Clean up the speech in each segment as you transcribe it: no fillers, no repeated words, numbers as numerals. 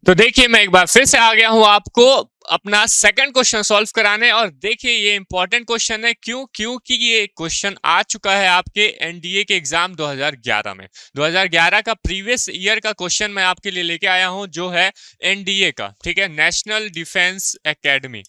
तो देखिए मैं एक बार फिर से आ गया हूं आपको अपना सेकंड क्वेश्चन सॉल्व कराने। और देखिए ये इंपॉर्टेंट क्वेश्चन है। क्योंकि ये क्वेश्चन आ चुका है आपके एनडीए के एग्जाम 2011 में। 2011 का प्रीवियस ईयर का क्वेश्चन मैं आपके लिए लेके आया हूं, जो है एनडीए का, ठीक है, नेशनल डिफेंस एकेडमी।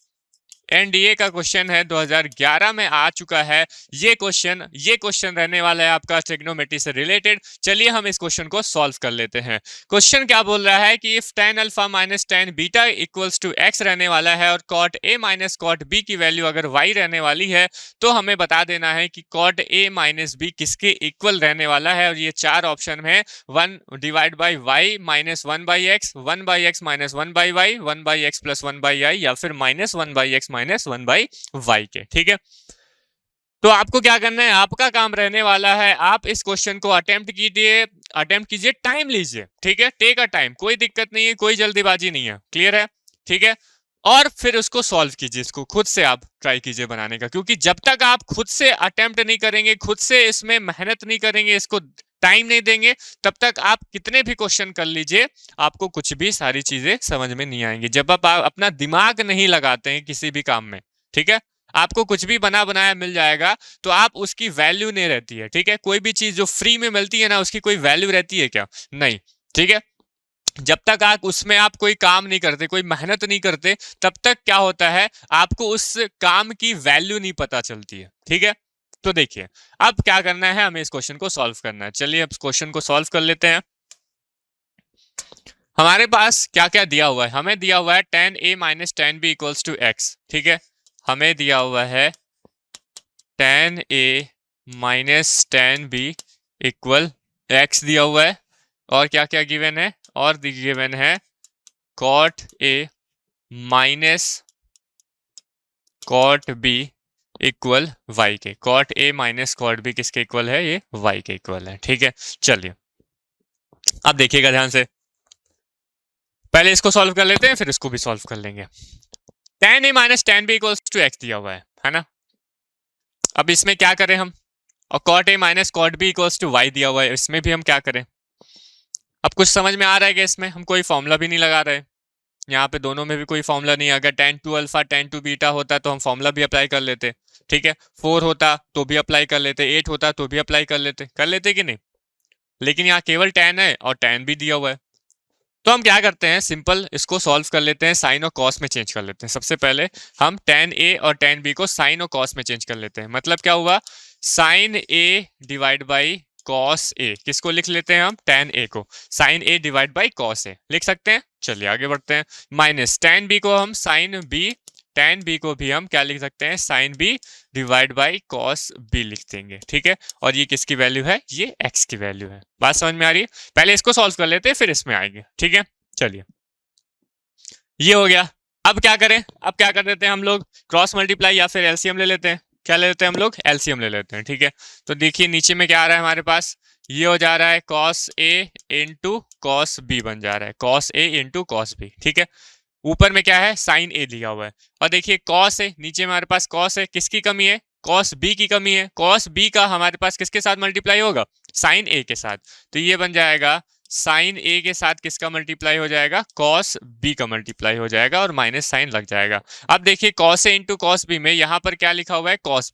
एनडीए का क्वेश्चन है, 2011 में आ चुका है ये क्वेश्चन रहने वाला है आपका ट्रिग्नोमेट्री से रिलेटेड। चलिए हम इस क्वेश्चन को सॉल्व कर लेते हैं। क्वेश्चन क्या बोल रहा है कि if tan alpha minus tan beta equals to x रहने वाला है और cot a minus cot b की वैल्यू अगर y रहने वाली है, तो हमें बता देना है कि cot a माइनस b किसके इक्वल रहने वाला है। और ये चार ऑप्शन है, 1 divide by y minus 1 by x, 1 by x minus 1 by y, 1 by x plus 1 by i, या फिर minus 1 by x minus 1 by y के। ठीक है, तो आपको क्या करना है, आपका काम रहने वाला है, आप इस क्वेश्चन को अटेम्प्ट कीजिए, टाइम लीजिए, ठीक है, टेक अ टाइम, कोई दिक्कत नहीं है, कोई जल्दीबाजी नहीं है, क्लियर है, ठीक है। और फिर उसको सॉल्व कीजिए, इसको खुद से आप ट्राई कीजिए बनाने का, क्योंकि जब तक आप खुद से अटेम्प्ट नहीं करेंगे, खुद से इसमें मेहनत नहीं करेंगे, इसको टाइम नहीं देंगे, तब तक आप कितने भी क्वेश्चन कर लीजिए, आपको कुछ भी सारी चीजें समझ में नहीं आएंगी। जब आप अपना दिमाग नहीं लगाते हैं किसी भी काम में, ठीक है, आपको कुछ भी बना बनाया मिल जाएगा, तो आप उसकी वैल्यू नहीं रहती है। ठीक है, कोई भी चीज जो फ्री में मिलती है ना, उसकी कोई वैल्यू रहती है क्या? नहीं। ठीक है, जब तक आप उसमें आप कोई काम नहीं करते, कोई मेहनत नहीं करते, तब तक क्या होता है, आपको उस काम की वैल्यू नहीं पता चलती है। ठीक है, तो देखिए अब क्या करना है, हमें इस क्वेश्चन को सॉल्व करना है। चलिए अब क्वेश्चन को सॉल्व कर लेते हैं। हमारे पास क्या क्या दिया हुआ है, हमें दिया हुआ है tan a minus tan b equals to x। ठीक है, हमें दिया हुआ है tan a minus tan b equal x दिया हुआ है, और क्या क्या गिवन है, और गिवन है cot a minus cot b equal y के। cot a minus cot b किसके इक्वल है? ये y के इक्वल है। ठीक है, चलिए अब देखिएगा ध्यान से, पहले इसको सॉल्व कर लेते हैं, फिर इसको भी सॉल्व कर लेंगे। tan a minus tan b equals to x दिया हुआ है ना। अब इसमें क्या करें हम, और cot a minus cot b equals to y दिया हुआ है, इसमें भी हम क्या करें? अब कुछ समझ में आ रहा है कि इसमें हम कोई फॉर्मूला भी नहीं लगा रहे, यहाँ पे दोनों में भी कोई फॉर्मूला नहीं है। अगर tan two alpha tan two beta होता तो हम फॉर्मूला भी अप्लाई कर लेते, ठीक है, 4 होता तो भी अप्लाई कर लेते, 8 होता तो भी अप्लाई कर लेते कि नहीं। लेकिन यहाँ केवल tan है और tan भी दिया हुआ है, तो हम क्या करते हैं, सिंपल इसको सॉल्व कर लेते हैं, साइन और कॉस में चेंज कर लेते हैं। सबसे पहले हम tan a और tan b को साइन और कॉस में चेंज कर लेते हैं। मतलब क्या हुआ, sine a divide by cos a, किसको लिख लेते हैं हम, tan a को, sine a divide by cos a लिख सकते हैं। चलिए आगे बढ़ते हैं, माइनस tan b को हम साइन b, tan b को भी हम क्या लिख सकते हैं, sine b divide by cos b लिख देंगे। ठीक है, और ये किसकी वैल्यू है, ये x की वैल्यू है। बात समझ में आ रही है? पहले इसको सॉल्व कर लेते हैं, फिर इसमें आएंगे। ठीक है, चलिए ये हो गया। अब क्या करें, अब क्या कर देते हैं हम लोग, क्रॉस मल्टीप्लाई या फिर एलसीएम ले लेते हैं। क्या ले लेते हैं हम लोग, एलसीएम ले लेते हैं। ठीक है, तो देखिए नीचे में क्या आ रहा है हमारे पास, ये हो जा रहा है cos a इंटू कॉस बी बन जा रहा है, cos a इंटू कॉस बी। ठीक है, ऊपर में क्या है, साइन ए लिया हुआ है, और देखिए कॉस है, नीचे में हमारे पास कॉस है, किसकी कमी है, कॉस बी की कमी है। कॉस बी का हमारे पास किसके साथ मल्टीप्लाई होगा, साइन ए के साथ, तो ये बन जाएगा साइन ए के साथ किसका मल्टीप्लाई हो जाएगा, कॉस बी का मल्टीप्लाई हो जाएगा, और माइनस साइन लग जाएगा। अब देखिए cos A into cos B में यहाँ पर क्या लिखा हुआ है, कॉस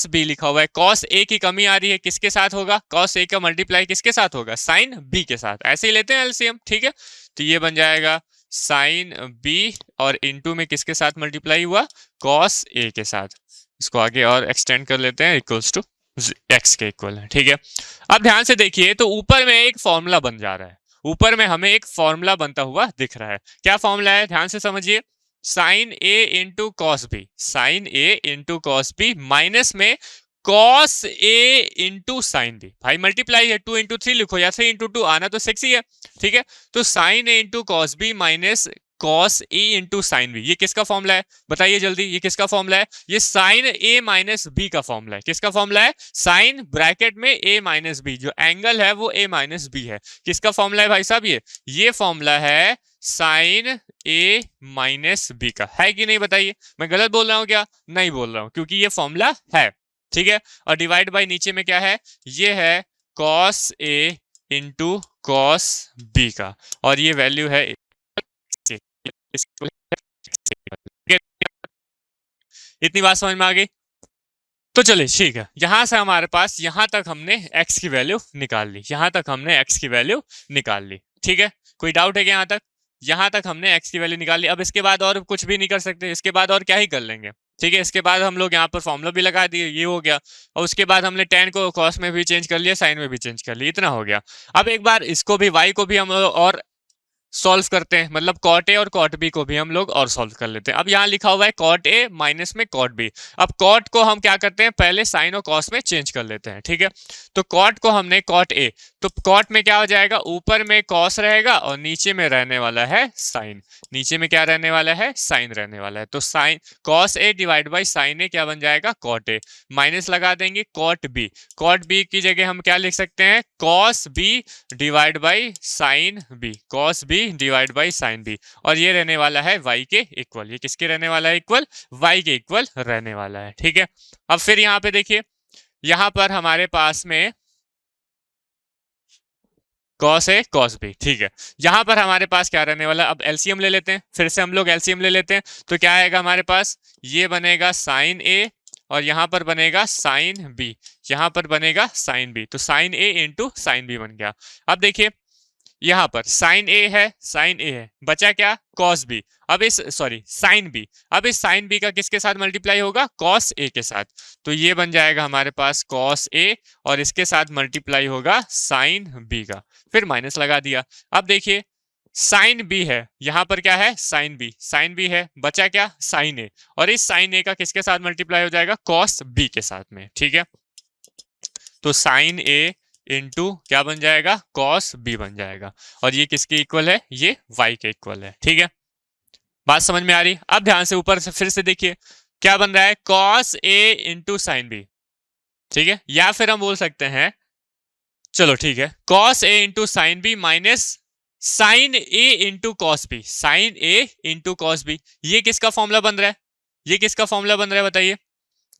बी लिखा हुआ है, कॉस ए की कमी आ रही है, किसके साथ होगा, कॉस ए का मल्टीप्लाई किसके साथ होगा, साइन बी के साथ। ऐसे ही लेते हैं एलसीएम। ठीक है, तो ये बन जाएगा साइन बी, और इंटू में किसके साथ मल्टीप्लाई हुआ, कॉस ए के साथ। इसको आगे और एक्सटेंड कर लेते हैं, इक्वल्स टू एक्स के इक्वल है। ठीक है, अब ध्यान से देखिए, तो ऊपर में एक फॉर्मूला बन जा रहा है, ऊपर में हमें एक फॉर्मूला बनता हुआ दिख रहा है। क्या फॉर्मूला है, ध्यान से समझिए, sign A into cos B, sine A into cos B minus में cos A into sine B. भाई मल्टीप्लाई है, 2 इंटू 3 लिखो, या 3 इंटू 2, आना तो 6 ही है। ठीक है, तो sine A into cos B minus cos A into sine B, ये किसका फॉर्मूला है, बताइए जल्दी, ये किसका फॉर्मूला है, ये साइन ए माइनस बी का फॉर्मूला है। किसका फॉर्मूला है, साइन ब्रैकेट में ए माइनस बी, जो एंगल है वो ए माइनस बी है। किसका फॉर्मूला है भाई साहब, ये फॉर्मूला है साइन ए माइनस बी का, है कि नहीं बताइए? मैं गलत बोल रहा हूं क्या? नहीं बोल रहा हूं, क्योंकि ये फॉर्मूला है। ठीक है, और डिवाइड बाय नीचे में क्या है, ये है cos A into cos B का, और ये वैल्यू है इतनी बात समझ में आ गई? तो चलिए ठीक है, यहां से हमारे पास यहां तक हमने x की वैल्यू निकाल ली, यहां तक हमने x की वैल्यू निकाल ली। ठीक है, कोई डाउट है कि यहां तक हमने x की वैल्यू निकाल ली। अब इसके बाद और कुछ भी नहीं कर सकते, इसके बाद और क्या ही कर लेंगे। ठीक है, इसके बाद हम लोग यहाँ पर फॉर्मूला भी लगा दिए, ये हो गया। और उसके बाद हमने tan को cos में भी चेंज कर लिया, sin में भी चेंज कर लिया, इतना हो गया। अब एक बार इसको भी y को भी हम और सॉल्व करते हैं, मतलब कॉट ए और कॉट बी को भी हम लोग और सॉल्व कर लेते हैं। अब यहाँ लिखा हुआ है कॉट ए माइनस में कॉट बी। अब कॉट को हम क्या करते हैं, पहले साइन और कॉस में चेंज कर लेते हैं। ठीक है, तो कॉट को हमने कॉट ए, तो कॉट में क्या हो जाएगा, ऊपर में कॉस रहेगा और नीचे में रहने वाला है साइन। नीचे में क्या रहने वाला है, साइन रहने वाला है। तो sine cos A divide by sine A क्या बन जाएगा, कॉट ए। माइनस लगा देंगे कॉट बी, कॉट बी की जगह हम क्या लिख सकते हैं, cos B divide by sine b, cos B divide by sine B. और ये रहने वाला है y के इक्वल। ये किसके रहने वाला है, इक्वल, y के इक्वल रहने वाला है। ठीक है, अब फिर यहाँ पे देखिए, यहाँ पर हमारे पास में कॉस ए कॉस बी। ठीक है, यहाँ पर हमारे पास क्या रहने वाला, अब एलसीएम ले लेते हैं, फिर से हम लोग एलसीएम ले लेते हैं। तो क्या आएगा हमारे पास, ये बनेगा साइन ए और यहाँ पर बनेगा साइन बी, यहाँ पर बनेगा साइन बी। तो sine A into sine B बन गया। अब देखिए यहाँ पर साइन ए है, साइन ए है, बचा क्या, कॉस बी। अब इस सॉरी साइन बी, अब इस साइन बी का किसके साथ मल्टीप्लाई होगा, कॉस ए के साथ। तो ये बन जाएगा हमारे पास कॉस ए और इसके साथ मल्टीप्लाई होगा साइन बी का, फिर माइनस लगा दिया। अब देखिए साइन बी है, यहाँ पर क्या है, साइन बी, साइन बी है, बचा क्या, साइन ए, और इस साइन ए का किसके साथ मल्टीप्लाई हो जाएगा, कॉस बी के साथ में। ठीक है, तो साइन ए इंटू क्या बन जाएगा, कॉस बी बन जाएगा। और ये किसके इक्वल है, ये y के इक्वल है। ठीक है, बात समझ में आ रही? अब ध्यान से ऊपर से फिर से देखिए क्या बन रहा है, cos A into sine B. ठीक है, या फिर हम बोल सकते हैं, चलो ठीक है, cos A into sine B minus sine A into cos B, sine A into cos B. ये किसका फॉर्मूला बन रहा है, ये किसका फॉर्मूला बन रहा है बताइए।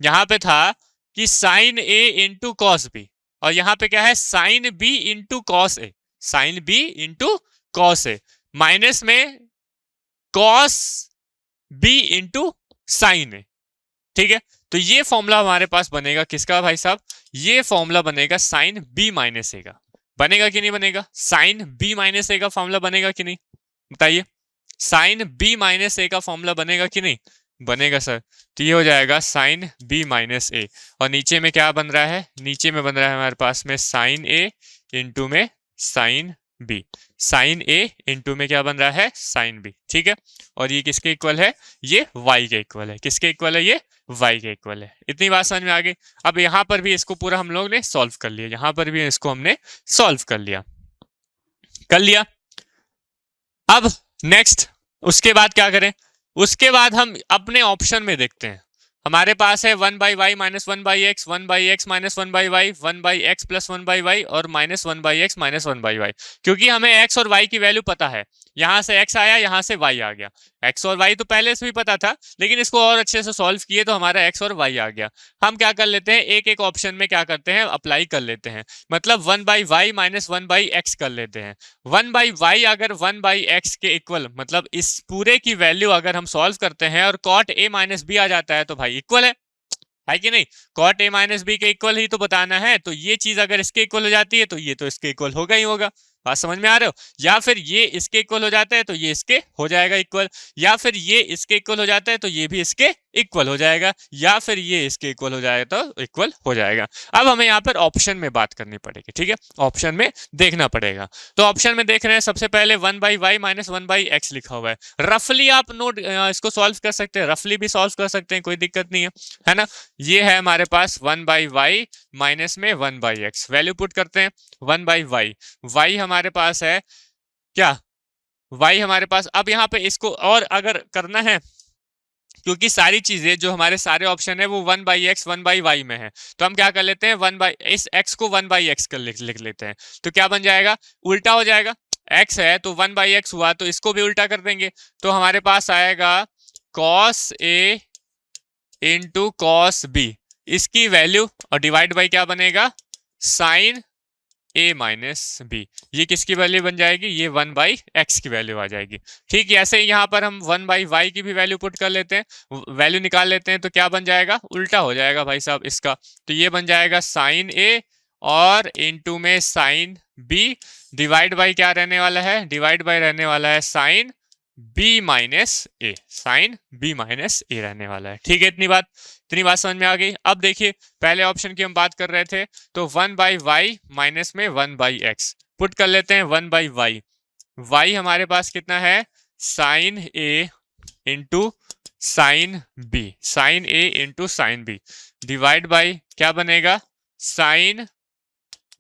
यहां पे था कि sign A into cos B, और यहां पे क्या है, sine B into cos A, sine B into cos A, minus में कॉस बी इंटू साइन ए। ठीक है, तो ये फॉर्मूला हमारे पास बनेगा किसका भाई साहब, ये फॉर्मूला बनेगा साइन बी माइनस ए का। बनेगा कि नहीं बनेगा, साइन बी माइनस ए का फॉर्मूला बनेगा कि नहीं बताइए, साइन बी माइनस ए का फॉर्मूला बनेगा कि नहीं, बनेगा सर। तो ये हो जाएगा साइन बी माइनस ए, और नीचे में क्या बन रहा है, नीचे में बन रहा है हमारे पास में साइन ए इंटू में sine B, sine A into में क्या बन रहा है, साइन बी। ठीक है, और ये किसके इक्वल है, ये y के इक्वल है। किसके इक्वल है, ये y के इक्वल है। इतनी बात समझ में आ गई? अब यहां पर भी इसको पूरा हम लोग ने सॉल्व कर लिया, यहां पर भी इसको हमने सॉल्व कर लिया, कर लिया। अब नेक्स्ट उसके बाद क्या करें, उसके बाद हम अपने ऑप्शन में देखते हैं। हमारे पास है 1/y minus 1/x, 1/x minus 1/y, 1/x plus 1/y और माइनस 1/x माइनस 1/y। क्योंकि हमें x और y की वैल्यू पता है, यहां से x आया, यहां से y आ गया। x और y तो पहले से भी पता था, लेकिन इसको और अच्छे से सॉल्व किए तो हमारा x और y आ गया। हम क्या कर लेते हैं, एक एक ऑप्शन में क्या करते हैं, अप्लाई कर लेते हैं, मतलब 1/y माइनस 1/x कर लेते हैं। 1/y अगर 1/x के इक्वल, मतलब इस पूरे की वैल्यू अगर हम सॉल्व करते हैं और कॉट ए माइनस बी आ जाता है तो भाई इक्वल है कि नहीं, कॉट ए माइनस बी के इक्वल ही तो बताना है। तो ये चीज अगर इसके इक्वल हो जाती है तो ये तो इसके इक्वल होगा ही होगा। बात समझ में आ रहे हो? या फिर ये इसके इक्वल हो जाता है तो ये इसके हो जाएगा इक्वल, या फिर ये इसके इक्वल हो जाता है तो ये भी इसके इक्वल हो जाएगा, या फिर ये इसके इक्वल हो जाएगा तो इक्वल हो जाएगा। अब हमें यहाँ पर ऑप्शन में बात करनी पड़ेगी। ठीक है, ऑप्शन में देखना पड़ेगा। तो ऑप्शन में देख रहे हैं, सबसे पहले 1/y माइनस 1/x लिखा हुआ है। रफली आप नोट इसको सॉल्व कर सकते हैं, रफली भी सॉल्व कर सकते हैं, कोई दिक्कत नहीं है ना। ये है हमारे पास 1/y माइनस में 1/x, वैल्यू पुट करते हैं 1/y, y हमारे पास है क्या, y हमारे पास। अब यहाँ पे इसको और अगर करना है, क्योंकि सारी चीजें जो हमारे सारे ऑप्शन है वो 1/x 1/y में है, तो हम क्या कर लेते हैं, इस x को 1/x कर लिख लेते हैं। तो क्या बन जाएगा, उल्टा हो जाएगा, x है तो 1/x हुआ, तो इसको भी उल्टा कर देंगे। तो हमारे पास आएगा cos a into cos b, इसकी वैल्यू और डिवाइड बाई क्या बनेगा, साइन ए माइनस बी, ये किसकी वैल्यू बन जाएगी, ये 1/x की वैल्यू आ जाएगी। ठीक है, ऐसे ही यहाँ पर हम 1/y की भी वैल्यू पुट कर लेते हैं, वैल्यू निकाल लेते हैं, तो क्या बन जाएगा, उल्टा हो जाएगा भाई साहब इसका। तो ये बन जाएगा साइन ए और इनटू में साइन बी, डिवाइड बाई क्या रहने वाला है, डिवाइड बाई रहने वाला है sign B minus A, sine B minus ए रहने वाला है। ठीक है, इतनी बात समझ में आ गई। अब देखिए पहले ऑप्शन की हम बात कर रहे थे, तो 1/y माइनस में 1/x पुट कर लेते हैं, 1/y, y हमारे पास कितना है, sine A into sine B, sine A into sine B, divide by क्या बनेगा, sine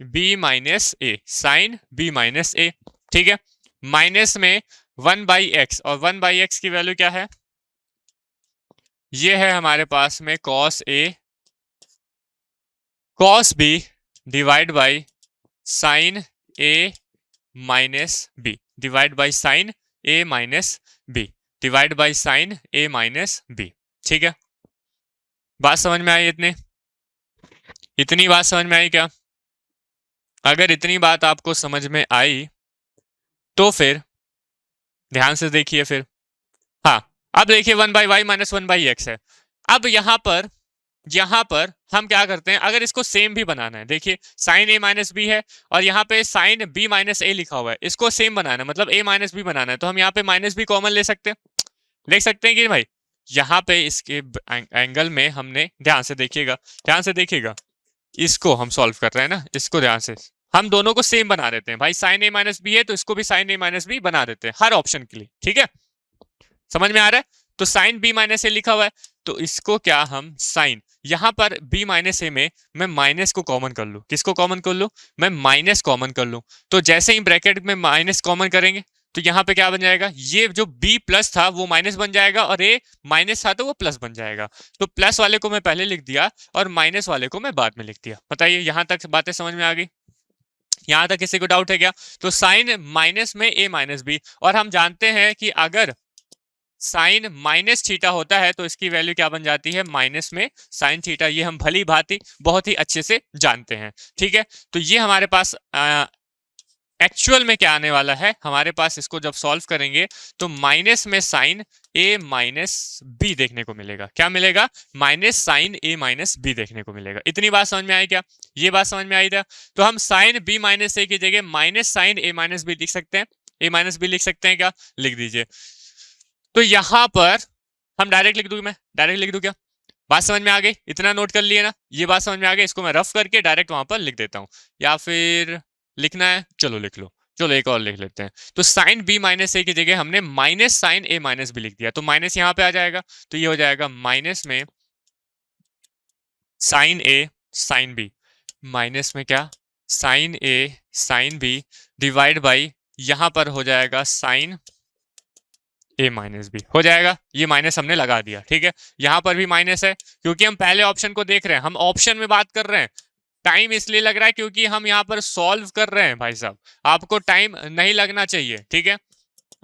B minus A, sine B minus A. ठीक है, माइनस में 1/x, और 1/x की वैल्यू क्या है, ये है हमारे पास में cos a cos b divide by sine a minus b, divide by sine a minus b, divide by sine a minus b। ठीक है, बात समझ में आई, इतनी बात समझ में आई क्या? अगर इतनी बात आपको समझ में आई तो फिर ध्यान से देखिए फिर, हाँ अब देखिए 1/y माइनस 1/x है। अब यहाँ पर हम क्या करते हैं, अगर इसको सेम भी बनाना है, देखिए साइन a माइनस बी है और यहाँ पे साइन b माइनस ए लिखा हुआ है, इसको सेम बनाना है, मतलब a माइनस बी बनाना है, तो हम यहाँ पे माइनस बी कॉमन ले सकते हैं, देख सकते हैं कि भाई यहाँ पे इसके एंगल में हमने, ध्यान से देखिएगा, इसको हम सॉल्व कर रहे हैं ना, इसको ध्यान से हम दोनों को सेम बना देते हैं भाई, साइन a माइनस बी है तो इसको भी साइन a माइनस बी बना देते हैं हर ऑप्शन के लिए। ठीक है, समझ में आ रहा है? तो साइन b माइनस ए लिखा हुआ है, तो इसको क्या हम साइन, यहां पर b माइनस ए में मैं माइनस को कॉमन कर लूं, किसको कॉमन कर लूं, मैं माइनस कॉमन कर लूं, तो जैसे ही ब्रैकेट में माइनस कॉमन करेंगे तो यहाँ पे क्या बन जाएगा, ये जो b प्लस था वो माइनस बन जाएगा और a माइनस था तो वो प्लस बन जाएगा। तो प्लस वाले को मैं पहले लिख दिया और माइनस वाले को मैं बाद में लिख दिया। बताइए यहां तक बातें समझ में आ गई? यहां तक किसी को डाउट है क्या? तो साइन माइनस में a माइनस बी, और हम जानते हैं कि अगर साइन माइनस थीटा होता है तो इसकी वैल्यू क्या बन जाती है, माइनस में साइन थीटा, ये हम भली भांति बहुत ही अच्छे से जानते हैं। ठीक है, तो ये हमारे पास एक्चुअल में क्या आने वाला है, हमारे पास इसको जब सॉल्व करेंगे तो माइनस में साइन a माइनस बी देखने को मिलेगा। क्या मिलेगा? Minus sine a minus B देखने को मिलेगा। इतनी बात समझ में आई क्या? ये बात समझ में आई था? तो हम साइन b माइनस ए की जगह minus sine a minus B लिख सकते हैं, a माइनस बी लिख सकते हैं क्या? लिख दीजिए। तो यहां पर हम डायरेक्ट लिख दूं, मैं डायरेक्ट लिख दूं क्या? बात समझ में आ गई? इतना नोट कर लिए ना, ये बात समझ में आ गई। इसको मैं रफ करके डायरेक्ट वहां पर लिख देता हूं, या फिर लिखना है, चलो लिख लो, चलो एक और लिख लेते हैं। तो साइन b माइनस ए की जगह हमने minus sine a minus B लिख दिया, तो माइनस यहाँ पे आ जाएगा, तो ये हो जाएगा माइनस में sine a sine b, minus में क्या, sine a sine b, divide by यहां पर हो जाएगा साइन a माइनस बी हो जाएगा। ये माइनस हमने लगा दिया। ठीक है, यहां पर भी माइनस है क्योंकि हम पहले ऑप्शन को देख रहे हैं, हम ऑप्शन में बात कर रहे हैं। टाइम इसलिए लग रहा है क्योंकि हम यहाँ पर सॉल्व कर रहे हैं भाई साहब, आपको टाइम नहीं लगना चाहिए। ठीक है,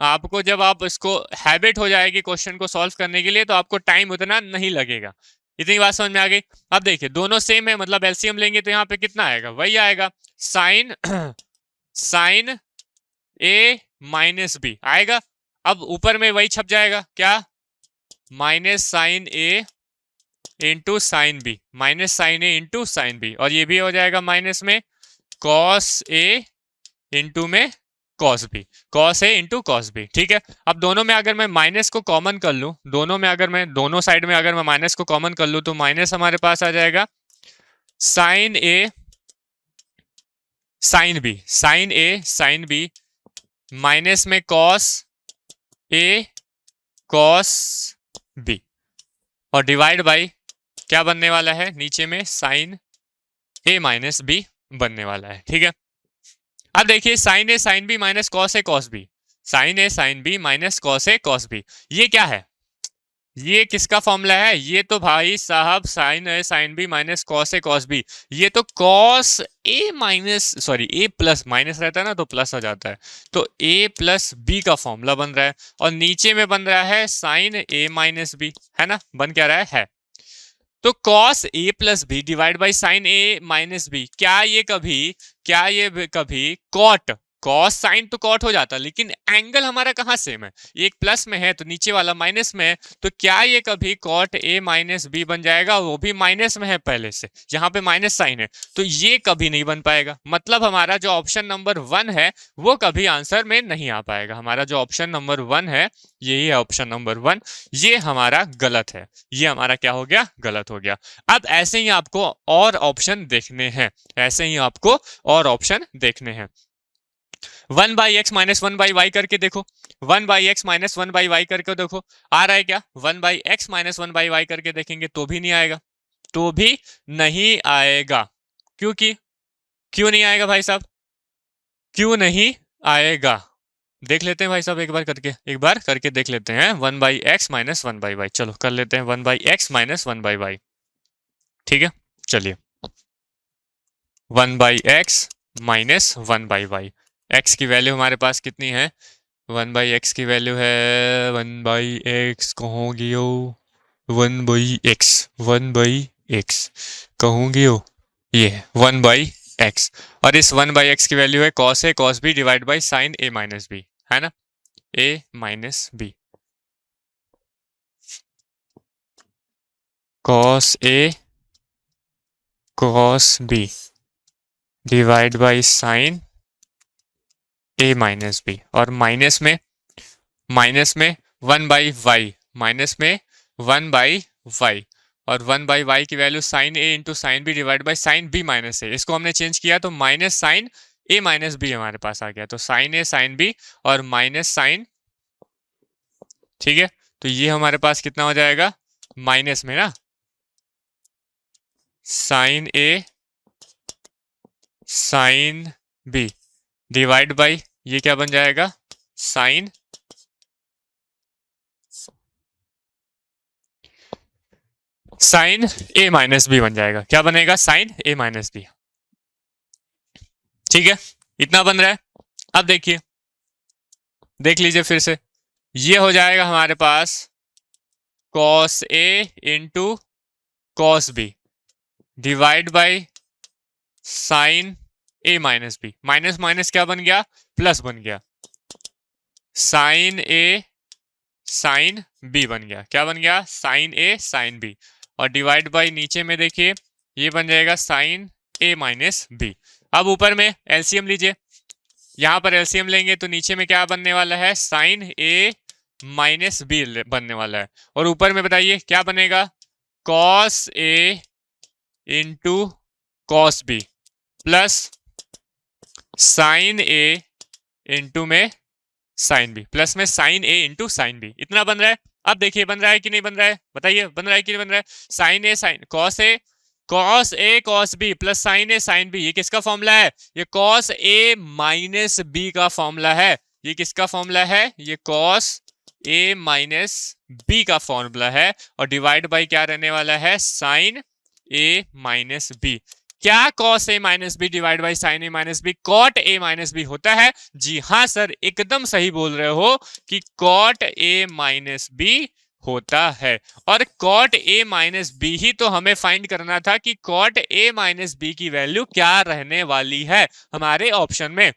आपको जब आप इसको हैबिट हो जाएगी क्वेश्चन को सॉल्व करने के लिए तो आपको टाइम उतना नहीं लगेगा। इतनी बात समझ में आ गई? अब देखिए दोनों सेम है, मतलब एलसीएम लेंगे तो यहाँ पे कितना आएगा, वही आएगा, sine sine A minus B आएगा। अब ऊपर में वही छप जाएगा, क्या, minus sine A into sine B, minus sine A into sine B, और ये भी हो जाएगा माइनस में कॉस ए इंटू में cos B, cos A into cos B. ठीक है, अब दोनों में अगर मैं माइनस को कॉमन कर लूं, दोनों में अगर मैं दोनों साइड में अगर मैं माइनस को कॉमन कर लूं तो माइनस हमारे पास आ जाएगा sign A sine B, sine A sine B, minus में कॉस ए कॉस बी, और डिवाइड बाई क्या बनने वाला है, नीचे में साइन ए माइनस बी बनने वाला है। ठीक है, अब देखिए sign A sine B minus cos A cos B, sine A sine B minus cos A cos B, ये क्या है, ये किसका फॉर्मूला है, ये तो भाई साहब sign A sine B minus cos A cos B, ये तो cos A minus sorry A plus, minus रहता है ना तो प्लस हो जाता है, तो ए प्लस बी का फॉर्मूला बन रहा है, और नीचे में बन रहा है साइन ए माइनस बी, है ना, बन क्या रहा है। तो cos a plus B divide by sine a minus B, क्या ये कभी cos साइन तो cot हो जाता, लेकिन एंगल हमारा कहाँ सेम है, एक प्लस में है तो नीचे वाला माइनस में है, तो क्या ये कभी cot a माइनस बी बन जाएगा, वो भी माइनस में है पहले से, यहाँ पे माइनस साइन है, तो ये कभी नहीं बन पाएगा। मतलब हमारा जो ऑप्शन नंबर 1 है वो कभी आंसर में नहीं आ पाएगा। हमारा जो ऑप्शन नंबर 1 है, यही है ऑप्शन नंबर 1, ये हमारा गलत है, ये हमारा क्या हो गया, गलत हो गया। अब ऐसे ही आपको और ऑप्शन देखने हैं, ऐसे ही आपको और ऑप्शन देखने हैं। 1 by X minus 1 by Y करके देखो, 1 by X minus 1 by Y करके देखो, आ रहा है क्या, 1 by X minus 1 by Y करके देखेंगे तो भी नहीं आएगा, तो भी नहीं आएगा। क्योंकि क्यों नहीं आएगा भाई साहब, क्यों नहीं आएगा, देख लेते हैं भाई साहब, एक बार करके देख लेते हैं। 1 by X minus 1 by Y, चलो कर लेते हैं 1 by X minus 1 by Y, ठीक है। चलिए 1 by X minus 1 by Y, X की वैल्यू हमारे पास कितनी है, 1 बाई एक्स की वैल्यू है 1 बाई एक्स, कहूँगी हो 1 बाई एक्स, 1 बाई एक्स कहूँगी हो, ये 1 बाई एक्स, और इस 1 बाई एक्स की वैल्यू है cos A cos B divide by sine A minus B, है ना, A minus B, cos A cos B divide by sine A minus B, और माइनस में 1 बाई वाई, माइनस में 1 by Y, और 1 by Y की value sine A into sine B divide by sine B minus A, इसको हमने change किया तो minus sine A minus B हमारे पास आ गया, तो साइन ए साइन बी और माइनस साइन, ठीक है, तो ये हमारे पास कितना हो जाएगा, माइनस में ना sine A sine B divide by ये क्या बन जाएगा, साइन ए माइनस बी बन जाएगा, क्या बनेगा, साइन ए माइनस बी, ठीक है, इतना बन रहा है। अब देखिए, देख लीजिए फिर से, ये हो जाएगा हमारे पास cos A into cos B divide by sine A minus B, minus minus क्या बन गया, प्लस बन गया, साइन ए साइन बी बन गया, क्या बन गया, साइन ए साइन बी, और डिवाइड बाई नीचे में देखिए ये बन जाएगा साइन ए माइनस बी। अब ऊपर में एलसीएम लीजिए, यहां पर एलसीएम लेंगे तो नीचे में क्या बनने वाला है, साइन ए माइनस बी बनने वाला है, और ऊपर में बताइए क्या बनेगा, cos A into cos B plus sine A into में साइन बी प्लस में sine A into sine B, इतना बन रहा है। अब देखिए बन रहा है कि नहीं बन रहा है, बताइए बन रहा है कि नहीं बन रहा है, sine A sine cos A cos B plus sine A sine B, ये किसका फॉर्मूला है, ये कॉस ए माइनस बी का फॉर्मूला है, ये किसका फॉर्मूला है, ये कॉस ए माइनस बी का फॉर्मूला है, और डिवाइड बाई क्या रहने वाला है, साइन ए माइनस बी। क्या cos A minus B divide by sine A minus B cot A minus B होता है, जी हाँ सर एकदम सही बोल रहे हो कि कॉट ए माइनस बी होता है, और कॉट ए माइनस बी ही तो हमें फाइंड करना था कि कॉट ए माइनस बी की वैल्यू क्या रहने वाली है हमारे ऑप्शन में।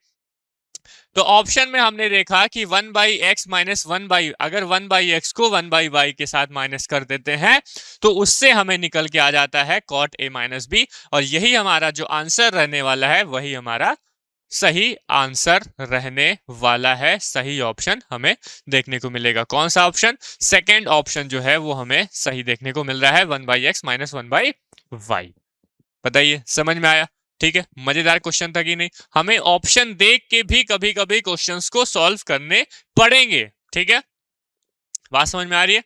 तो ऑप्शन में हमने देखा कि 1 बाई एक्स माइनस 1 बाई, अगर 1 बाई एक्स को 1 बाई वाई के साथ माइनस कर देते हैं तो उससे हमें निकल के आ जाता है कॉट ए माइनस बी, और यही हमारा जो आंसर रहने वाला है वही हमारा सही आंसर रहने वाला है, सही ऑप्शन हमें देखने को मिलेगा। कौन सा ऑप्शन, सेकेंड ऑप्शन जो है वो हमें सही देखने को मिल रहा है, 1 by X minus 1 by Y. बताइए समझ में आया, ठीक है, मजेदार क्वेश्चन था कि नहीं, हमें ऑप्शन देख के भी कभी कभी क्वेश्चंस को सॉल्व करने पड़ेंगे, ठीक है, बात समझ में आ रही है,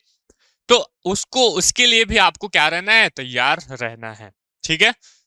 तो उसके लिए भी आपको क्या रहना है, तैयार रहना है, ठीक है।